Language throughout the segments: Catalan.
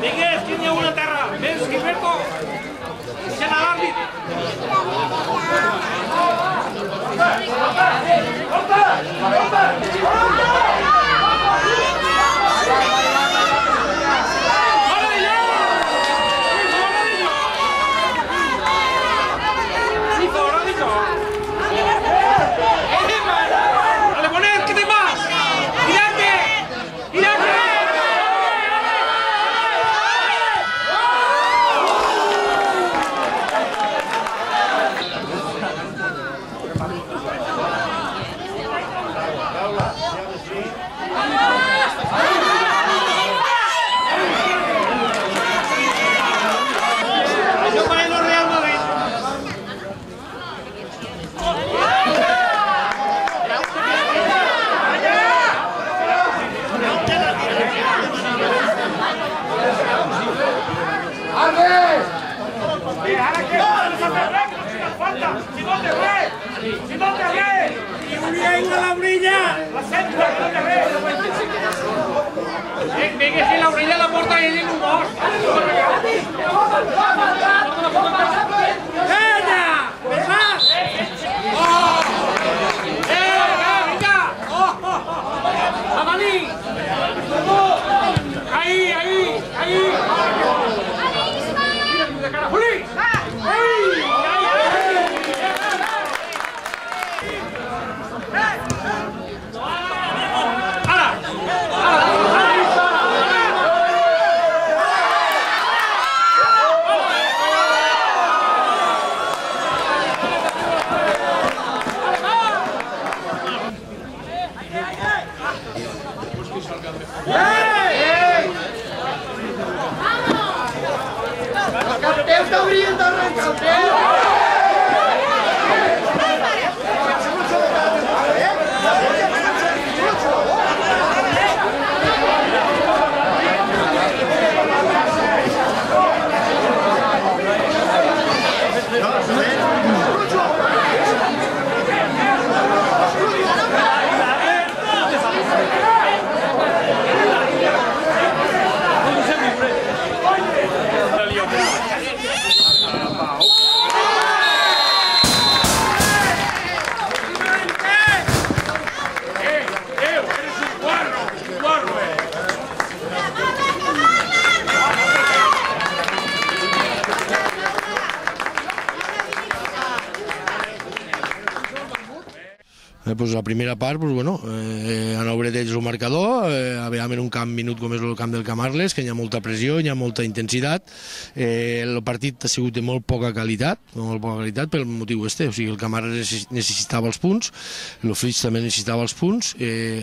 Digues, quin hi ha una terra? Vés, Gilberto! Sent a l'àmbit! Si no té res! I volia ir a la brilla! La centra, que no té res! Vinga, si la brilla la porta ell i l'humor! Vinga! Pesat! Oh! Vinga! Oh! Avalí! Ahí! De cara, Juli! ¡Está abriendo, arrancadero! Pues la primera part, pues, bueno, han obert ells el marcador, en un camp minut com és el camp del Camarles, que hi ha molta pressió, hi ha molta intensitat. El partit ha sigut de molt poca qualitat pel motiu este, o sigui, el Camarles necessitava els punts, el Flix també necessitava els punts,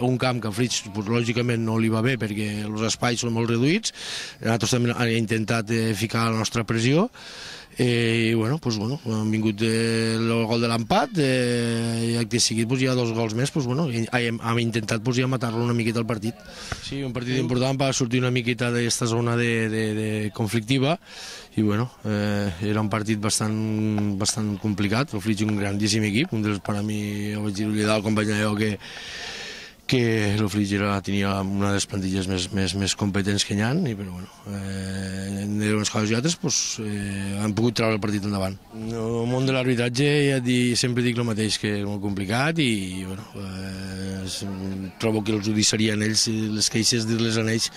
un camp que al Flix pues, lògicament no li va bé perquè els espais són molt reduïts, nosaltres també hem intentat ficar la nostra pressió, i bueno, han vingut el gol de l'empat i acte seguit hi ha 2 gols més, hem intentat ja matar-lo una miqueta al partit. Sí, un partit important per sortir una miqueta d'aquesta zona de conflictiva i bueno, era un partit bastant complicat. El Flix és un grandíssim equip, un dels, per a mi, ho vaig dir-li al company allò que el Flix tenia una de les plantilles més competents que hi ha, però bueno, de unes coses i altres han pogut treure el partit endavant. El món de l'arbitratge, sempre dic el mateix, que és molt complicat i bueno, trobo que els judiciarien ells, les queixes dir-les a ells.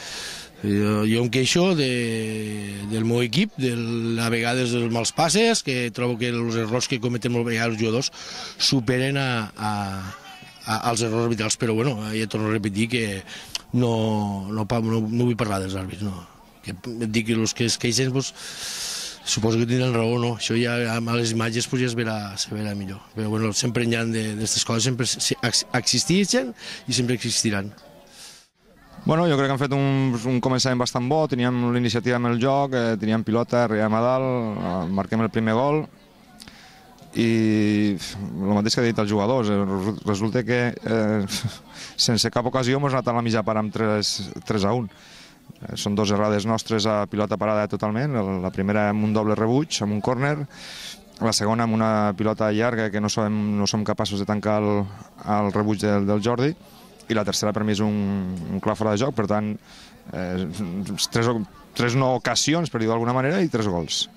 Jo em queixo del meu equip, a vegades dels mals passes, que trobo que els errors que cometen molt vegades els jugadors superen als errors arbitrals, però bueno, ja torno a repetir que no vull parlar dels àrbits, no. Que et dic que els que es queixen, suposo que tindran raó, no? Això ja a les imatges ja es verà millor. Però bueno, sempre hi ha d'aquestes coses, sempre existeixen i sempre existiran. Bueno, jo crec que han fet un començament bastant bo, teníem l'iniciativa amb el joc, teníem pilota, arribem a dalt, marquem el primer gol, i el mateix que ha dit els jugadors, resulta que sense cap ocasió ens hem anat a la mitja part amb 3-1. Són 2 errades nostres a pilota parada totalment, la primera amb un doble rebuig, amb un córner, la segona amb una pilota llarga que no som capaços de tancar el rebuig del Jordi, i la tercera per mi és un clar fora de joc, per tant, tres no ocasions, per dir-ho d'alguna manera, i 3 gols.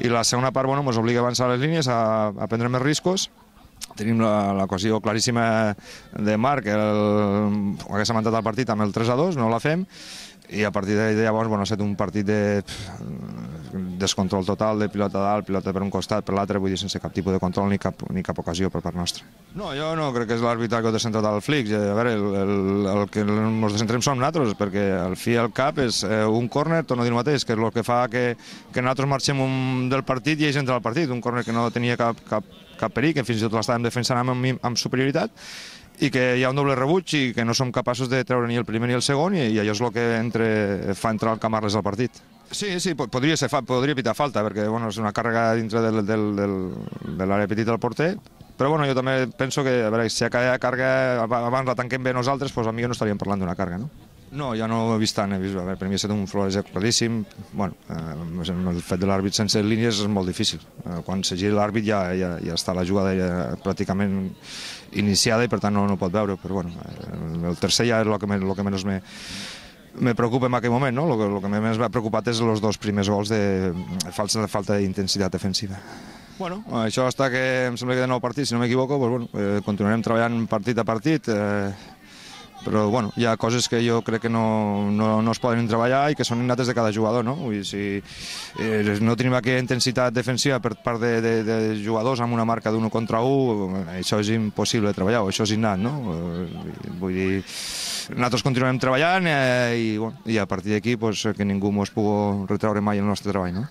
I la segona part, bueno, ens obliga a avançar les línies, a prendre més riscos. Tenim l'ocasió claríssima de Marc, hagués amantat el partit amb el 3-2, no la fem, i a partir de llavors ha estat un partit de descontrol total, de pilota dalt, pilota per un costat, per l'altre, vull dir, sense cap tipus de control ni cap ocasió per part nostra. No, jo no crec que és l'àrbitre que ho ha descentrat al Flix. A veure, el que ens descentrem som nosaltres, perquè al fi i al cap és un córner, torno a dir el mateix, que és el que fa que nosaltres marxem del partit i ells entren al partit. Un córner que no tenia cap perill, que fins i tot l'estàvem defensant amb superioritat, i que hi ha un doble rebuig i que no som capaços de treure ni el primer ni el segon, i allò és el que fa entrar el Camarles al partit. Sí, podria pitar falta, perquè és una càrrega dintre de l'àrea petita del porter, però jo també penso que, a veure, si aquella càrrega abans la tanquem bé nosaltres, potser potser no estaríem parlant d'una càrrega, no? No, ja no ho he vist tant, per mi ha estat un florejat claríssim. El fet de l'àrbit sense línies és molt difícil. Quan se gira l'àrbit ja està la jugada pràcticament iniciada i per tant no pot veure, però el tercer ja és el que menys me preocupa en aquell moment, no? El que més m'ha preocupat és els 2 primers gols de falta d'intensitat defensiva. Això està que em sembla que de 9 partits, si no m'equivoco, continuarem treballant partit a partit, però hi ha coses que jo crec que no es poden treballar i que són innates de cada jugador, no? Vull dir, si no tenim aquella intensitat defensiva per part de jugadors amb una marca d'1 contra 1, això és impossible de treballar, o això és innat, no? Vull dir, nosaltres continuem treballant i a partir d'aquí que ningú ens pugui retreure mai el nostre treball, no?